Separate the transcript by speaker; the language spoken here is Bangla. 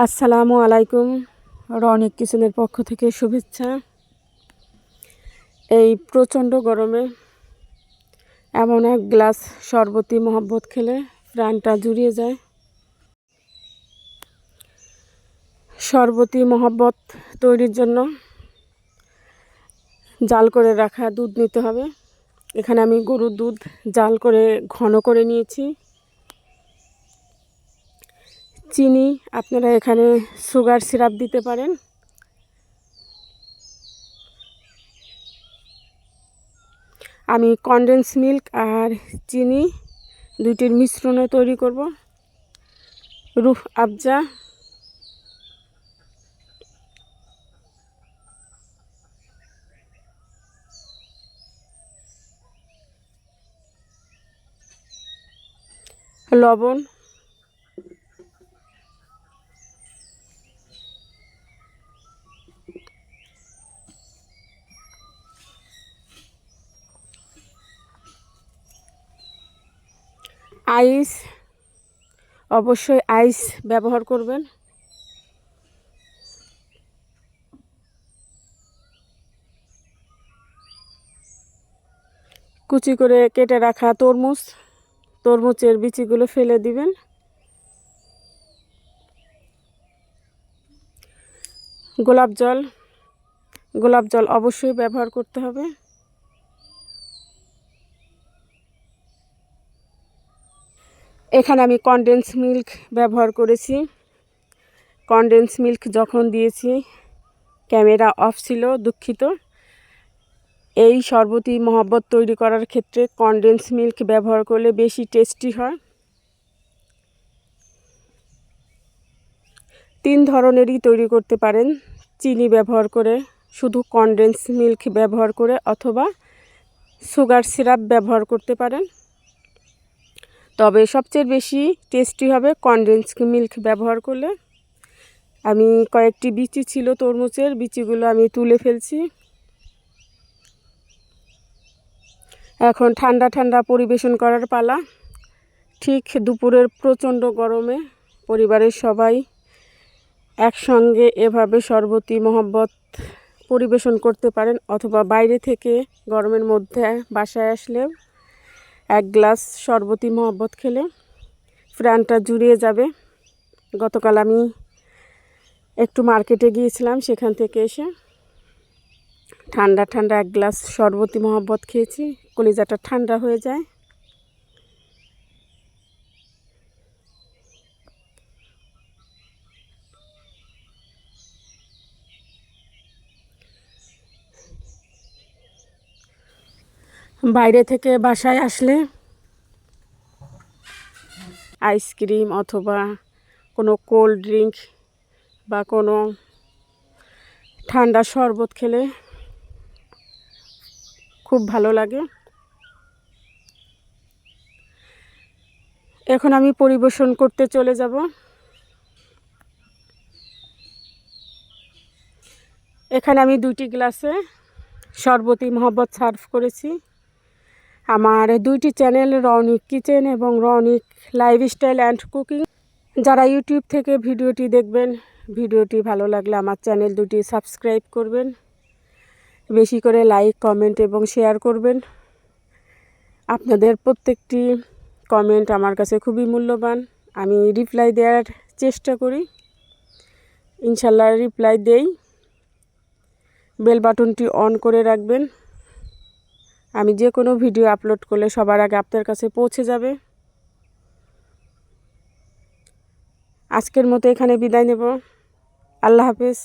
Speaker 1: আসসালামু আলাইকুম। রনিক কিচেনের পক্ষ থেকে শুভেচ্ছা। এই প্রচণ্ড গরমে এমন এক গ্লাস শরবতি মহব্বত খেলে প্রাণটা জুড়িয়ে যায়। শরবতি মহব্বত তৈরির জন্য জাল করে রাখা দুধ নিতে হবে। এখানে আমি গরুর দুধ জাল করে ঘন করে নিয়েছি। চিনি, আপনারা এখানে সুগার সিরাপ দিতে পারেন। আমি কনডেন্স মিল্ক আর চিনি দুইটির মিশ্রণে তৈরি করব। রুহ আফজা, লবণ, আইস, অবশ্যই আইস ব্যবহার করবেন। কুচি করে কেটে রাখা তরমুজের বিচিগুলো ফেলে দিবেন। গোলাপ জল অবশ্যই ব্যবহার করতে হবে। এখানে আমি কনডেন্স মিল্ক ব্যবহার করেছি। কনডেন্স মিল্ক যখন দিয়েছি ক্যামেরা অফ ছিল, দুঃখিত। এই শরবতি মহব্বত তৈরি করার ক্ষেত্রে কনডেন্স মিল্ক ব্যবহার করলে বেশি টেস্টি হয়। 3 ধরনেরই তৈরি করতে পারেন, চিনি ব্যবহার করে, শুধু কনডেন্স মিল্ক ব্যবহার করে, অথবা সুগার সিরাপ ব্যবহার করতে পারেন। তবে সবচেয়ে বেশি টেস্টি হবে কনডেন্স মিল্ক ব্যবহার করলে। আমি কয়েকটি বিচি ছিল তরমুজের, বিচিগুলো আমি তুলে ফেলছি। এখন ঠান্ডা ঠান্ডা পরিবেশন করার পালা। ঠিক দুপুরের প্রচণ্ড গরমে পরিবারের সবাই একসঙ্গে এভাবে শরবতি মহব্বত পরিবেশন করতে পারেন, অথবা বাইরে থেকে গরমের মধ্যে বাসায় আসলে এক গ্লাস শরবতি মহব্বত খেলে প্রাণটা জুড়িয়ে যাবে। গতকাল আমি একটু মার্কেটে গিয়েছিলাম, সেখান থেকে এসে ঠান্ডা ঠান্ডা এক গ্লাস শরবতি মহব্বত খেয়েছি, কলিজাটা ঠান্ডা হয়ে যায়। বাইরে থেকে বাসায় আসলে আইসক্রিম অথবা কোনো কোল্ড ড্রিঙ্ক বা কোনো ঠান্ডা শরবত খেলে খুব ভালো লাগে। এখন আমি পরিবেশন করতে চলে যাব। এখানে আমি 2টি গ্লাসে শরবতি মহব্বত সার্ভ করেছি। আমার 2টি চ্যানেল, রনিক কিচেন এবং রনিক লাইফস্টাইল অ্যান্ড কুকিং। যারা ইউটিউব থেকে ভিডিওটি দেখবেন, ভিডিওটি ভালো লাগলে আমার চ্যানেল 2টি সাবস্ক্রাইব করবেন, বেশি করে লাইক, কমেন্ট এবং শেয়ার করবেন। আপনাদের প্রত্যেকটি কমেন্ট আমার কাছে খুবই মূল্যবান। আমি রিপ্লাই দেওয়ার চেষ্টা করি, ইনশাল্লাহ রিপ্লাই দেই। বেল বাটনটি অন করে রাখবেন, আমি যে কোনো ভিডিও আপলোড করলে সবার আগে আপনার কাছে পৌঁছে যাবে। আজকের মতো এখানে বিদায় নেব। আল্লাহ হাফেজ।